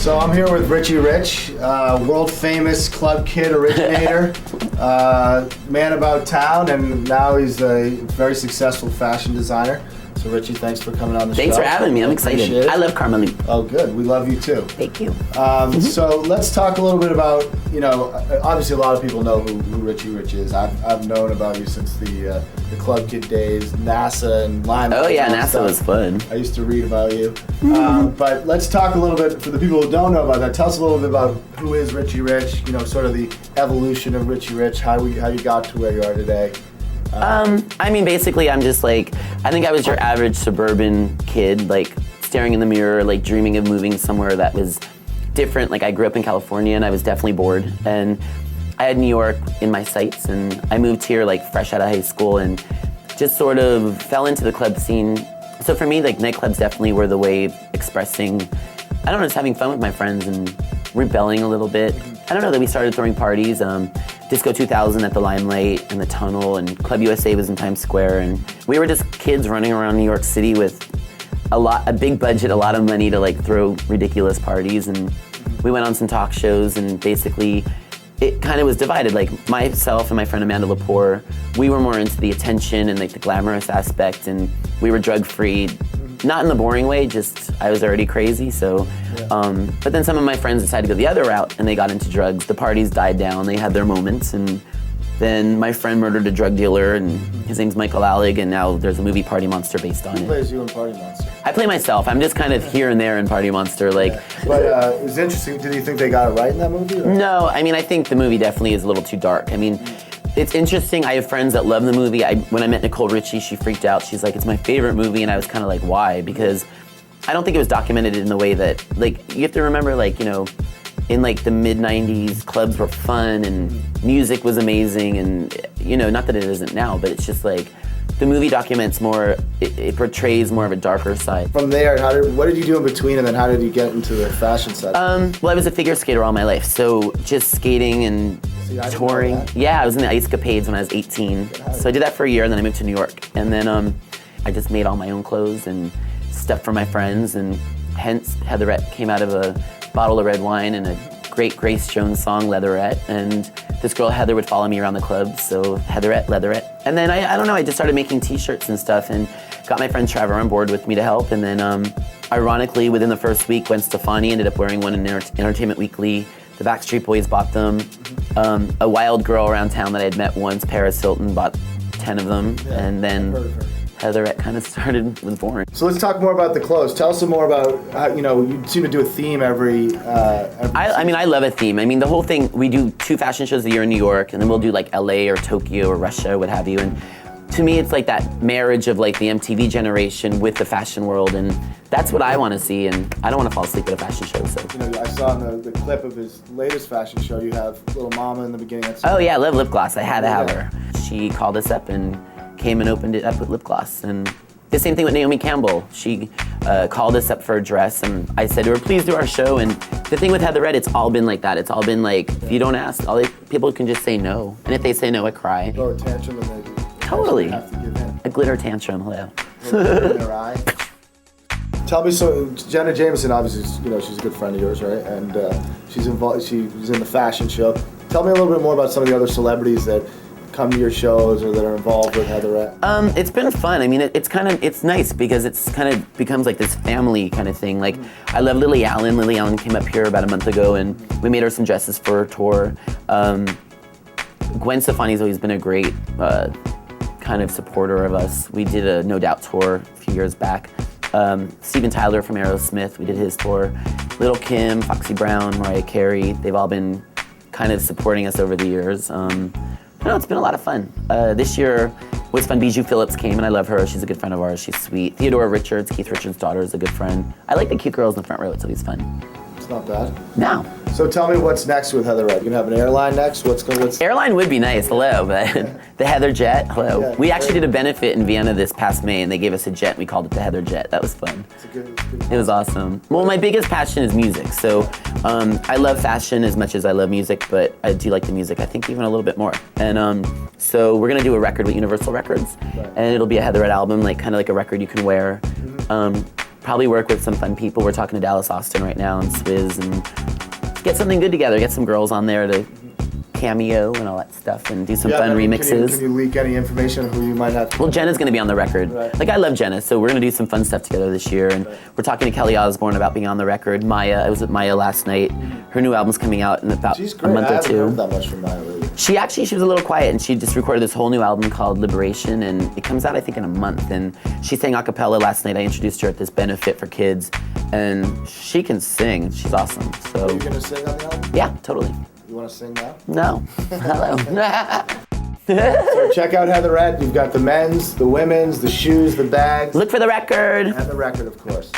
So I'm here with Richie Rich, world famous club kid originator, man about town, and now he's a very successful fashion designer. So Richie, thanks for coming on the show. Thanks for having me. I'm excited. I love Karmaloop. Oh, good. We love you too. Thank you. So let's talk a little bit about, obviously a lot of people know who Richie Rich is. I've known about you since the Club Kid days, NASA and Limelight. Oh yeah, NASA was fun. I used to read about you. But let's talk a little bit, for the people who don't know about that, tell us a little bit about who is Richie Rich, sort of the evolution of Richie Rich, how you got to where you are today. I mean, basically, I'm just I think I was your average suburban kid, staring in the mirror, dreaming of moving somewhere that was different. I grew up in California and I was definitely bored. And I had New York in my sights, and I moved here fresh out of high school and just sort of fell into the club scene. So for me, nightclubs definitely were the way of expressing, I don't know, just having fun with my friends and rebelling a little bit. I don't know, that we started throwing parties. Disco 2000 at the Limelight and the Tunnel, and Club USA was in Times Square, and we were just kids running around New York City with a big budget, a lot of money to throw ridiculous parties, and we went on some talk shows, and basically it kind of was divided. Myself and my friend Amanda Lepore, we were more into the attention and the glamorous aspect, and we were drug-free. Not in the boring way, just I was already crazy, so. Yeah. But then some of my friends decided to go the other route and they got into drugs. The parties died down, they had their moments, and then my friend murdered a drug dealer, and his name's Michael Alec, and now there's a movie Party Monster based on it. Who plays you in Party Monster? I play myself. I'm just kind of here and there in Party Monster. Yeah. But it's interesting, do you think they got it right in that movie? Or? No, I mean, I think the movie definitely is a little too dark. I mean, it's interesting, I have friends that love the movie. When I met Nicole Richie, she freaked out. She's like, it's my favorite movie, and I was kind of like, why? Because I don't think it was documented in the way that, you have to remember, in the mid-90s, clubs were fun, and music was amazing, and, not that it isn't now, but it's just the movie documents more, it portrays more of a darker side. From there, what did you do in between, and then how did you get into the fashion side? Well, I was a figure skater all my life, so just skating and touring. Yeah, I was in the Ice Capades when I was 18. So I did that for a year, and then I moved to New York. And then I just made all my own clothes and stuff for my friends, and hence Heatherette came out of a bottle of red wine and a great Grace Jones song, Leatherette. And this girl Heather would follow me around the club, so Heatherette, Leatherette. And then I don't know, I just started making t-shirts and stuff, and got my friend Trevor on board with me to help. And then ironically, within the first week, Gwen Stefani ended up wearing one in Entertainment Weekly. The Backstreet Boys bought them. A wild girl around town that I had met once, Paris Hilton, bought 10 of them. Yeah, and then Heatherette kind of was born. So let's talk more about the clothes. Tell us some more about how, you seem to do a theme every I mean, I love a theme. I mean, the whole thing, we do 2 fashion shows a year in New York, and then we'll do LA or Tokyo or Russia or what have you. And to me, it's that marriage of the MTV generation with the fashion world, and that's what I want to see, and I don't want to fall asleep at a fashion show, so. I saw in the clip of his latest fashion show, you have Little Mama in the beginning. Oh yeah, I love lip gloss. I had to have her. She called us up and came and opened it up with lip gloss, and the same thing with Naomi Campbell. She called us up for a dress, and I said to her, please do our show. And the thing with Heatherette, it's all been like that. It's all been if you don't ask, people can just say no. And if they say no, I cry. Throw a tantrum and they totally have to give in. A glitter tantrum, hello. In their eye. Tell me, so Jenna Jameson, obviously, she's a good friend of yours, right? And she's involved. She's in the fashion show. Tell me a little bit more about some of the other celebrities that come to your shows or that are involved with Heatherette. It's been fun. I mean, it's nice because it's kind of becomes this family kind of thing. I love Lily Allen. Lily Allen came up here about a month ago, and we made her some dresses for her tour. Gwen Stefani's always been a great kind of supporter of us. We did a No Doubt tour a few years back. Steven Tyler from Aerosmith, we did his tour. Lil' Kim, Foxy Brown, Mariah Carey, they've all been kind of supporting us over the years. It's been a lot of fun. This year was fun. Bijou Phillips came, and I love her. She's a good friend of ours. She's sweet. Theodora Richards, Keith Richards' daughter, is a good friend. I like the cute girls in the front row. It's always fun. It's not bad. No. So tell me what's next with Heatherette. You gonna have an airline next? What's Airline would be nice, hello, but the Heather Jet, hello. Yeah, we actually did a benefit in Vienna this past May, and they gave us a jet, and we called it the Heather Jet. That was fun. It's good. It was awesome. Well, my biggest passion is music, so I love fashion as much as I love music, but I do like the music, I think, even a little bit more. And so we're gonna do a record with Universal Records, and it'll be a Heatherette album, kind of like a record you can wear. probably work with some fun people. We're talking to Dallas Austin right now and Swizz and get something good together. Get some girls on there to cameo and all that stuff and do some fun remixes. Can you leak any information on who you might have? Well, Jenna's gonna be on the record. Right. Like, I love Jenna, so we're gonna do some fun stuff together this year. And we're talking to Kelly Osbourne about being on the record. Maya, I was with Maya last night. Her new album's coming out in about a month or two. I haven't heard that much from Maya lately. She was a little quiet, and she just recorded this whole new album called Liberation, and it comes out, I think, in a month. And she sang a cappella last night. I introduced her at this benefit for kids, and she can sing. She's awesome. So. Are you gonna sing on the album? Yeah, totally. You wanna sing now? No. Hello. So check out Heatherette. You've got the men's, the women's, the shoes, the bags. Look for the record. And the record, of course.